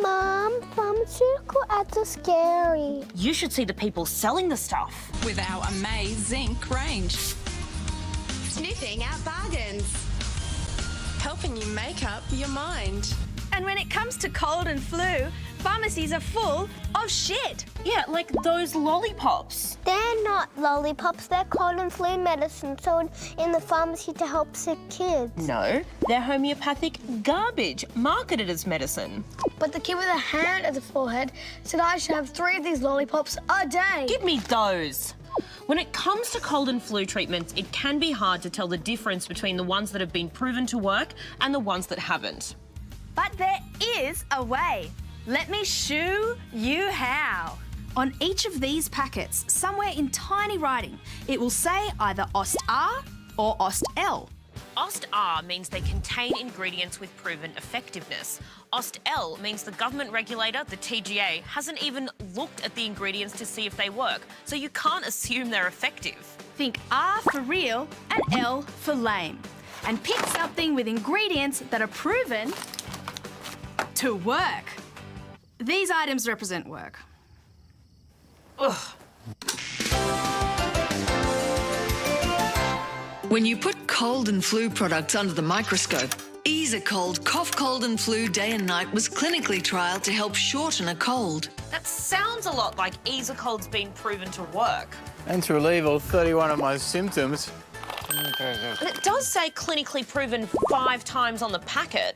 Mom, pharmaceutical ads are scary. You should see the people selling the stuff. With our amazing range. Sniffing out bargains. Helping you make up your mind. And when it comes to cold and flu, pharmacies are full of shit. Yeah, like those lollipops. They're not lollipops, they're cold and flu medicine sold in the pharmacy to help sick kids. No, they're homeopathic garbage marketed as medicine. But the kid with a hand at the forehead said I should have 3 of these lollipops a day. Give me those. When it comes to cold and flu treatments, it can be hard to tell the difference between the ones that have been proven to work and the ones that haven't. But there is a way. Let me show you how. On each of these packets, somewhere in tiny writing, it will say either OST-R or OST-L. OST-R means they contain ingredients with proven effectiveness. OST-L means the government regulator, the TGA, hasn't even looked at the ingredients to see if they work, so you can't assume they're effective. Think R for real and L for lame. And pick something with ingredients that are proven to work. These items represent work. Ugh. When you put cold and flu products under the microscope, Easycold Cough, Cold and Flu Day and Night was clinically trialled to help shorten a cold. That sounds a lot like Easycold's been proven to work. And to relieve all 31 of my symptoms. And it does say clinically proven 5 times on the packet.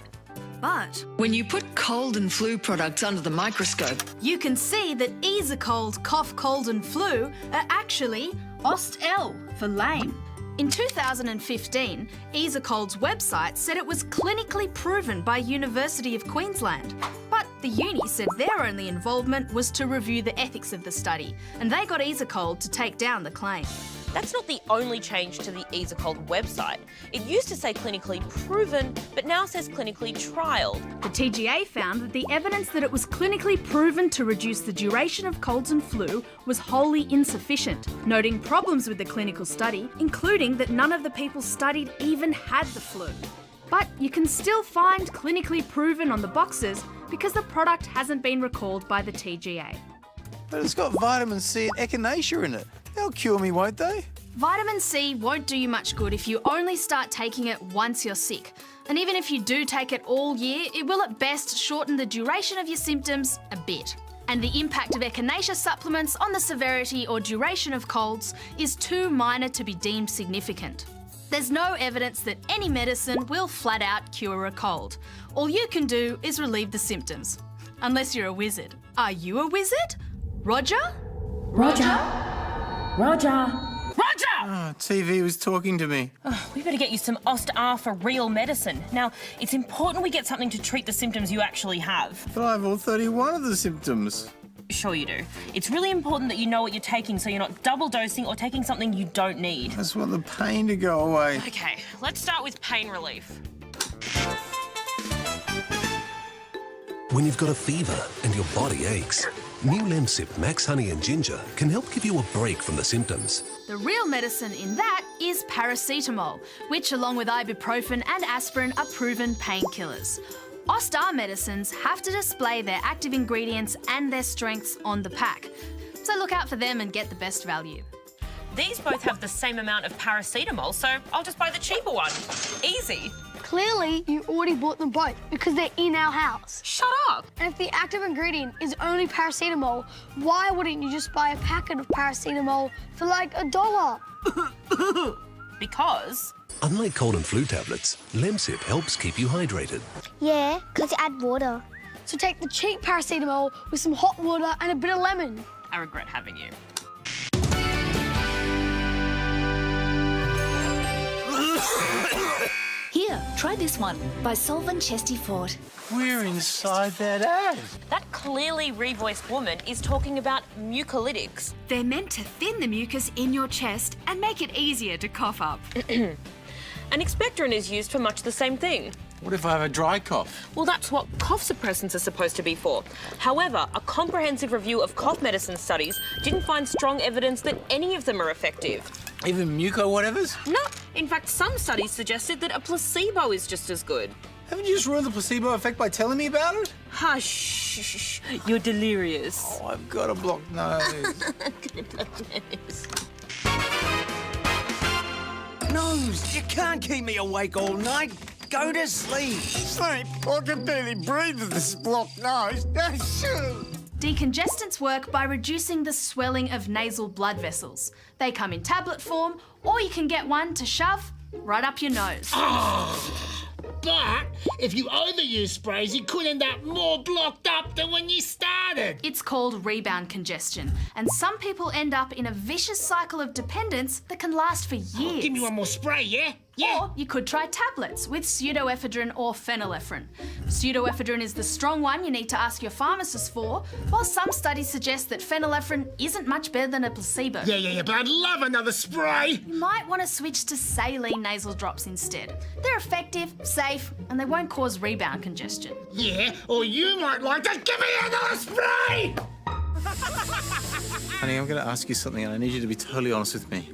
But When you put cold and flu products under the microscope, you can see that Easycold Cough, Cold and Flu are actually OST-L for lame. In 2015, Easycold's website said it was clinically proven by University of Queensland. But the uni said their only involvement was to review the ethics of the study, and they got Easycold to take down the claim. That's not the only change to the Easycold website. It used to say clinically proven, but now says clinically trialled. The TGA found that the evidence that it was clinically proven to reduce the duration of colds and flu was wholly insufficient, noting problems with the clinical study, including that none of the people studied even had the flu. But you can still find clinically proven on the boxes because the product hasn't been recalled by the TGA. But it's got vitamin C and echinacea in it. They'll cure me, won't they? Vitamin C won't do you much good if you only start taking it once you're sick. And even if you do take it all year, it will at best shorten the duration of your symptoms a bit. And the impact of echinacea supplements on the severity or duration of colds is too minor to be deemed significant. There's no evidence that any medicine will flat out cure a cold. All you can do is relieve the symptoms. Unless you're a wizard. Are you a wizard? Roger? Roger? Roger! Oh, TV was talking to me. Oh, we better get you some OST-R for real medicine. Now, it's important we get something to treat the symptoms you actually have. But I have all 31 of the symptoms. Sure you do. It's really important that you know what you're taking so you're not double dosing or taking something you don't need. I just want the pain to go away. Okay, let's start with pain relief. When you've got a fever and your body aches, new Lemsip Max Honey and Ginger can help give you a break from the symptoms. The real medicine in that is paracetamol, which along with ibuprofen and aspirin are proven painkillers. OST-R medicines have to display their active ingredients and their strengths on the pack, so look out for them and get the best value. These both have the same amount of paracetamol, so I'll just buy the cheaper one. Easy. Clearly, you already bought them both because they're in our house. Shut up. And if the active ingredient is only paracetamol, why wouldn't you just buy a packet of paracetamol for like $1? Because... Unlike cold and flu tablets, Lemsip helps keep you hydrated. Yeah, because you add water. So take the cheap paracetamol with some hot water and a bit of lemon. I regret having you. Here, try this one by Solvent Chesty Fort. We're inside that ad. That clearly revoiced woman is talking about mucolytics. They're meant to thin the mucus in your chest and make it easier to cough up. And expectorant is used for much the same thing. What if I have a dry cough? Well, that's what cough suppressants are supposed to be for. However, a comprehensive review of cough medicine studies didn't find strong evidence that any of them are effective. Even muco-whatevers? No. In fact, some studies suggested that a placebo is just as good. Haven't you just ruined the placebo effect by telling me about it? Hush. Shh. You're delirious. Oh, I've got a blocked nose. Nose, you can't keep me awake all night. Go to sleep. Sleep? I can barely breathe with this blocked nose. Decongestants work by reducing the swelling of nasal blood vessels. They come in tablet form, or you can get one to shove right up your nose. But if you overuse sprays, you could end up more blocked up than when you started. It's called rebound congestion, and some people end up in a vicious cycle of dependence that can last for years. Give me one more spray, yeah? Or you could try tablets with pseudoephedrine or phenylephrine. Pseudoephedrine is the strong one you need to ask your pharmacist for, while some studies suggest that phenylephrine isn't much better than a placebo. Yeah, but I'd love another spray. You might want to switch to saline nasal drops instead. They're effective, safe, and they won't cause rebound congestion. Yeah, or you might like to give me another spray! Honey, I'm going to ask you something and I need you to be totally honest with me.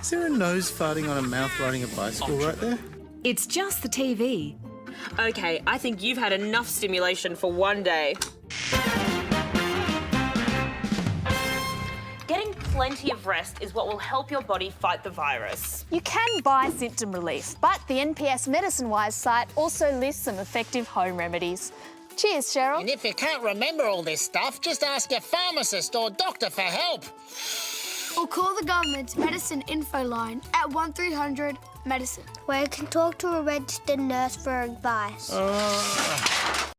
Is there a nose farting on a mouth riding a bicycle right there? It's just the TV. OK, I think you've had enough stimulation for one day. Getting plenty of rest is what will help your body fight the virus. You can buy symptom relief, but the NPS Medicine Wise site also lists some effective home remedies. Cheers, Cheryl. And if you can't remember all this stuff, just ask your pharmacist or doctor for help. Or call the government's medicine info line at 1300 medicine. Where you can talk to a registered nurse for advice.